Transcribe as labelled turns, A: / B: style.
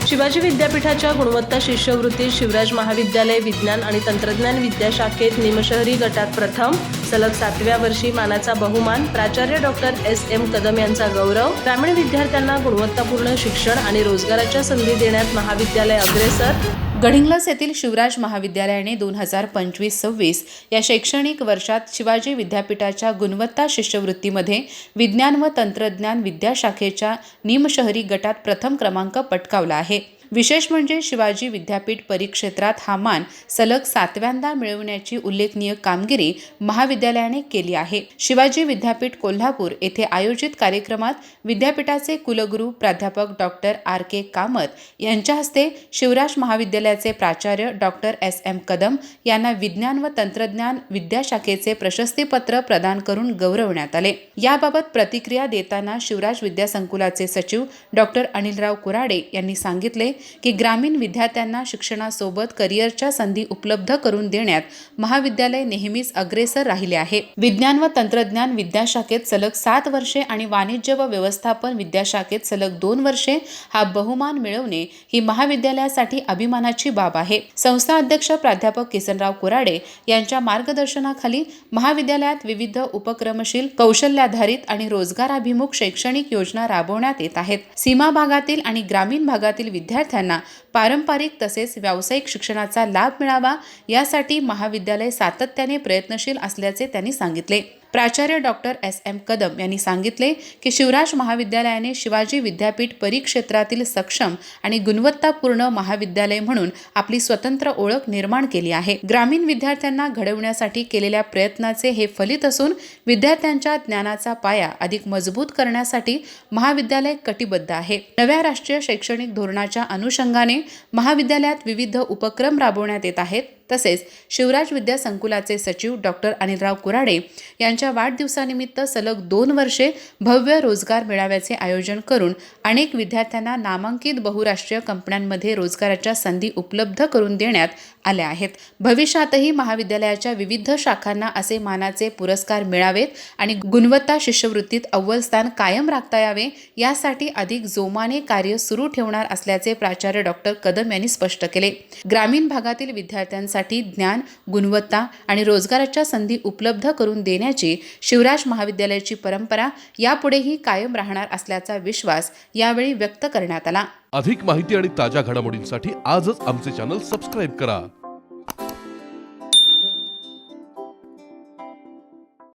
A: शिवाजी विद्यापीठाच्या गुणवत्ता शिष्यवृत्तीत शिवराज महाविद्यालय विज्ञान आणि तंत्रज्ञान विद्याशाखेत निमशहरी गटात प्रथम, सलग 7व्या वर्षी मानाचा बहुमान, प्राचार्य डॉक्टर एस.एम. कदम यांचा गौरव, ग्रामीण विद्यार्थ्यांना गुणवत्तापूर्ण शिक्षण आणि रोजगाराच्या संधी देण्यात महाविद्यालय अग्रेसर.
B: गडिंग्लज येथील शिवराज महाविद्यालयाने 2025-26 या शैक्षणिक वर्षात शिवाजी विद्यापीठाच्या गुणवत्ता शिष्यवृत्तीमध्ये विज्ञान व तंत्रज्ञान विद्याशाखेच्या निमशहरी गटात प्रथम क्रमांक पटकावला आहे. विशेष म्हणजे शिवाजी विद्यापीठ परिक्षेत्रात हा मान सलग 7व्यांदा मिळवण्याची उल्लेखनीय कामगिरी महाविद्यालयाने केली आहे. शिवाजी विद्यापीठ कोल्हापूर येथे आयोजित कार्यक्रमात विद्यापीठाचे कुलगुरू प्राध्यापक डॉक्टर R.K. कामत यांच्या हस्ते शिवराज महाविद्यालयाचे प्राचार्य डॉक्टर S.M. कदम यांना विज्ञान व तंत्रज्ञान विद्याशाखेचे प्रशस्तीपत्र प्रदान करून गौरवण्यात आले. याबाबत प्रतिक्रिया देताना शिवराज विद्यासंकुलाचे सचिव डॉक्टर अनिलराव कुराडे यांनी सांगितले की ग्रामीण विद्यार्थ्यांना शिक्षणासोबत करिअरच्या संधी उपलब्ध करून देण्यात महाविद्यालय नेहमीच अग्रेसर राहिले आहे. विज्ञान व तंत्रज्ञान विद्याशाखेत सलग 7 वर्षे आणि वाणिज्य व व्यवस्थापन विद्याशाखेत सलग 2 वर्षे हा बहुमान मिळवणे ही महाविद्यालयासाठी अभिमानाची बाब आहे. संस्था अध्यक्ष प्राध्यापक किसनराव कुराडे यांच्या मार्गदर्शनाखाली महाविद्यालयात विविध उपक्रमशील, कौशल्याधारित आणि रोजगाराभिमुख शैक्षणिक योजना राबवण्यात येत आहेत. सीमा भागातील आणि ग्रामीण भागातील विद्यार्थ्यांना पारंपरिक तसेच व्यावसायिक शिक्षणाचा लाभ मिळावा यासाठी महाविद्यालय सातत्याने प्रयत्नशील असल्याचे त्यांनी सांगितले. प्राचार्य डॉक्टर S.M. कदम यांनी सांगितले की शिवराज महाविद्यालयाने शिवाजी विद्यापीठ परिक्षेत्रातील सक्षम आणि गुणवत्तापूर्ण महाविद्यालय म्हणून आपली स्वतंत्र ओळख निर्माण केली आहे. ग्रामीण विद्यार्थ्यांना घडवण्यासाठी केलेल्या प्रयत्नाचे हे फलित असून विद्यार्थ्यांच्या ज्ञानाचा पाया अधिक मजबूत करण्यासाठी महाविद्यालय कटिबद्ध आहे. नव्या राष्ट्रीय शैक्षणिक धोरणाच्या अनुषंगाने महाविद्यालयात विविध उपक्रम राबवण्यात येत आहेत. तसेच शिवराज विद्यासंकुलाचे सचिव डॉक्टर अनिलराव कुराडे यांच्या वाढदिवसानिमित्त सलग 2 वर्षे भव्य रोजगार मेळाव्याचे आयोजन करून अनेक विद्यार्थ्यांना नामांकित बहुराष्ट्रीय कंपन्यांमध्ये रोजगाराच्या संधी उपलब्ध करून देण्यात आल्या आहेत. भविष्यातही महाविद्यालयाच्या विविध शाखांना असे मानाचे पुरस्कार मिळावेत आणि गुणवत्ता शिष्यवृत्तीत अव्वल स्थान कायम राखता यावे यासाठी अधिक जोमाने कार्य सुरू ठेवणार असल्याचे प्राचार्य डॉक्टर कदम यांनी स्पष्ट केले. ग्रामीण भागातील विद्यार्थ्यांसाठी ज्ञान, गुणवत्ता आणि रोजगाराच्या संधी उपलब्ध करून देण्याची शिवराज महाविद्यालयाची परंपरा यापुढेही कायम राहणार असल्याचा विश्वास यावेळी व्यक्त करण्यात आला.
C: अधिक माहिती आणि ताज्या घडामोडींसाठी आजच आमचे चॅनल सबस्क्राईब करा.